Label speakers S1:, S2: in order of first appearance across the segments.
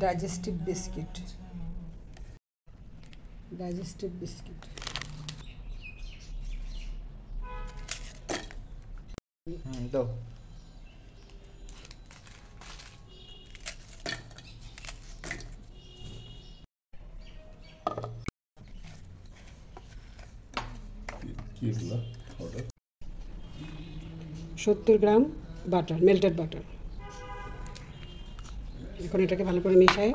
S1: Digestive biscuit. Digestive biscuit
S2: দাও। কি এগুলো?
S1: 70 গ্রাম বাটার, মেল্টেড বাটার। এখন এটাকে ভালো করে মিশিয়ে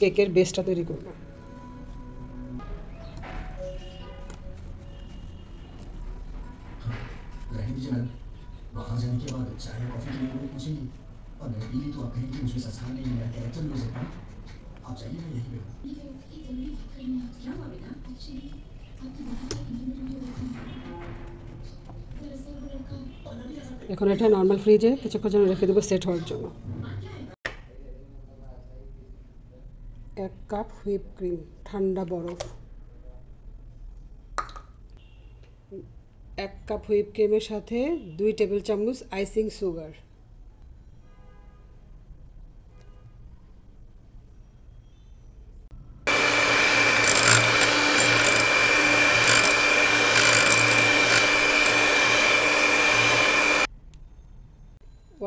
S1: কেকের বেসটা তৈরি করব। এখন এটা নর্মাল ফ্রিজে কিছুক্ষণ জন্য রেখে দেবো সেট হওয়ার জন্য। 1 কাপ হুইপ ক্রিম, ঠান্ডা বরফ। 1 কাপ হুইপ ক্রিমের সাথে 2 টেবিল চামচ icing sugar.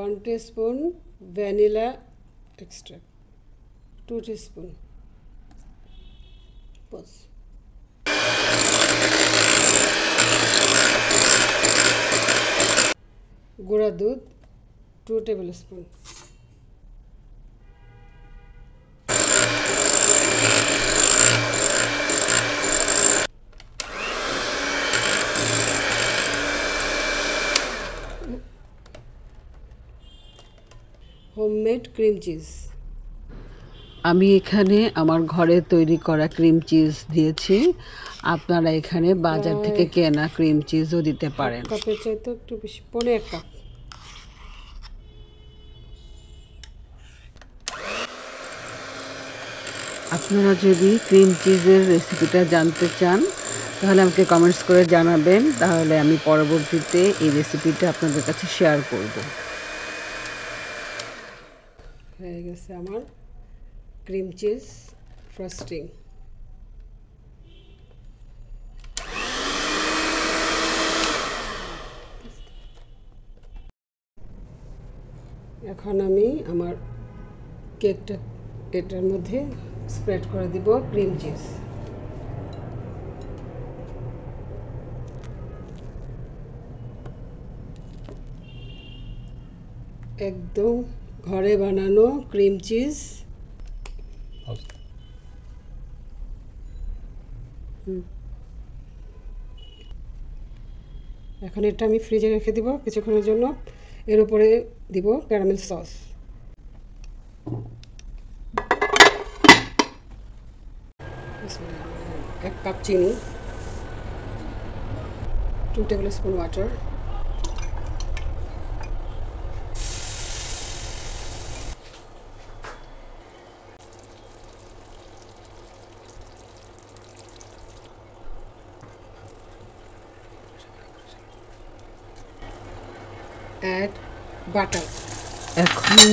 S1: One teaspoon vanilla extract, 2 teaspoon. Pause. গুঁড়া দুধ 2 টেবিলস্পুন। Homemade cream cheese. আমি এখানে আমার ঘরে তৈরি করা ক্রিম চিজ দিয়েছি, আপনারা এখানে বাজার থেকে কেনা ক্রিম চিজও দিতে পারেন। কাপের চাইতে একটু বেশি, 1.5 কাপ।
S3: আপনারা যদি ক্রিম চিজের রেসিপিটা জানতে চান তাহলে আমাকে কমেন্টস করে জানাবেন, তাহলে আমি পরবর্তীতে এই রেসিপিটা আপনাদের কাছে শেয়ার করব।
S1: হয়ে গেছে আমার ক্রিম চিজ ফ্রস্টিং। এখন আমি আমার কেকটা এটার মধ্যে স্প্রেড করে দিব ক্রিম চিজ। একদম ঘরে বানানো ক্রিম চিজ। এখন এটা আমি ফ্রিজে রেখে দিব কিছুক্ষণের জন্য। এর উপরে দিব ক্যারামেল সস। 1 কাপ চিনি, 2 টেবিলস্পুন ওয়াটার, অ্যাড বাটার।
S3: এখন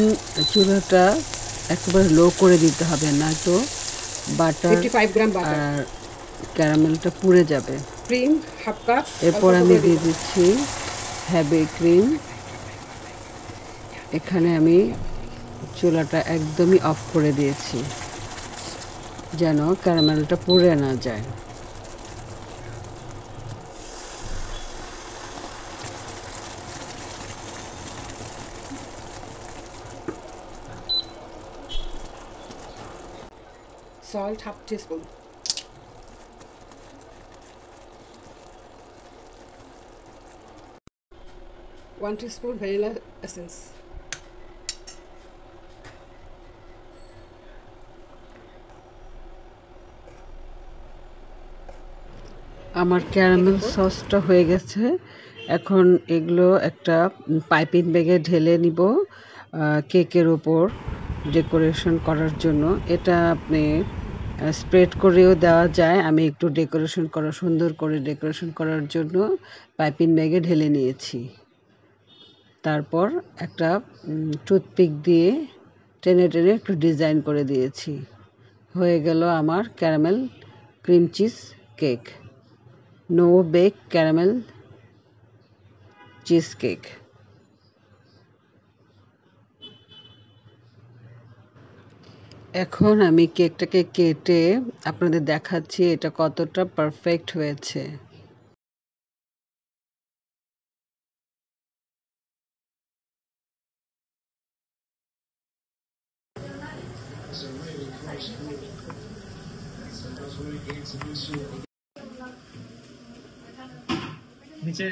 S3: চুলাটা একেবারে লো করে দিতে হবে, না তো বাটার
S1: 55 গ্রাম বাটার
S3: আর ক্যারামেলটা পুড়ে যাবে।
S1: Cream 1/2 cup.
S3: এরপর আমি দিয়ে দিচ্ছি হেভি ক্রিম। এখানে আমি চুলাটা একদমই অফ করে দিয়েছি যেন ক্যারামেলটা পুড়ে না যায়।
S1: Salt 1/2 teaspoon. One teaspoon vanilla essence.
S3: আমার ক্যারামেল সসটা হয়ে গেছে। এখন এগুলো একটা পাইপিং ব্যাগে ঢেলে নিব কেকের ওপর ডেকোরেশন করার জন্য। এটা আপনি স্প্রেড করেও দেওয়া যায়। আমি একটু সুন্দর করে ডেকোরেশন করার জন্য পাইপিং ব্যাগে ঢেলে নিয়েছি। তারপর একটা টুথপিক দিয়ে টেনে টেনে একটু ডিজাইন করে দিয়েছি। হয়ে গেল আমার caramel cream cheese cake, no bake caramel cheese cake. এখন আমি কেকটাকে কেটে আপনাদের দেখাচ্ছি এটা কতটা পারফেক্ট হয়েছে।
S2: নিচে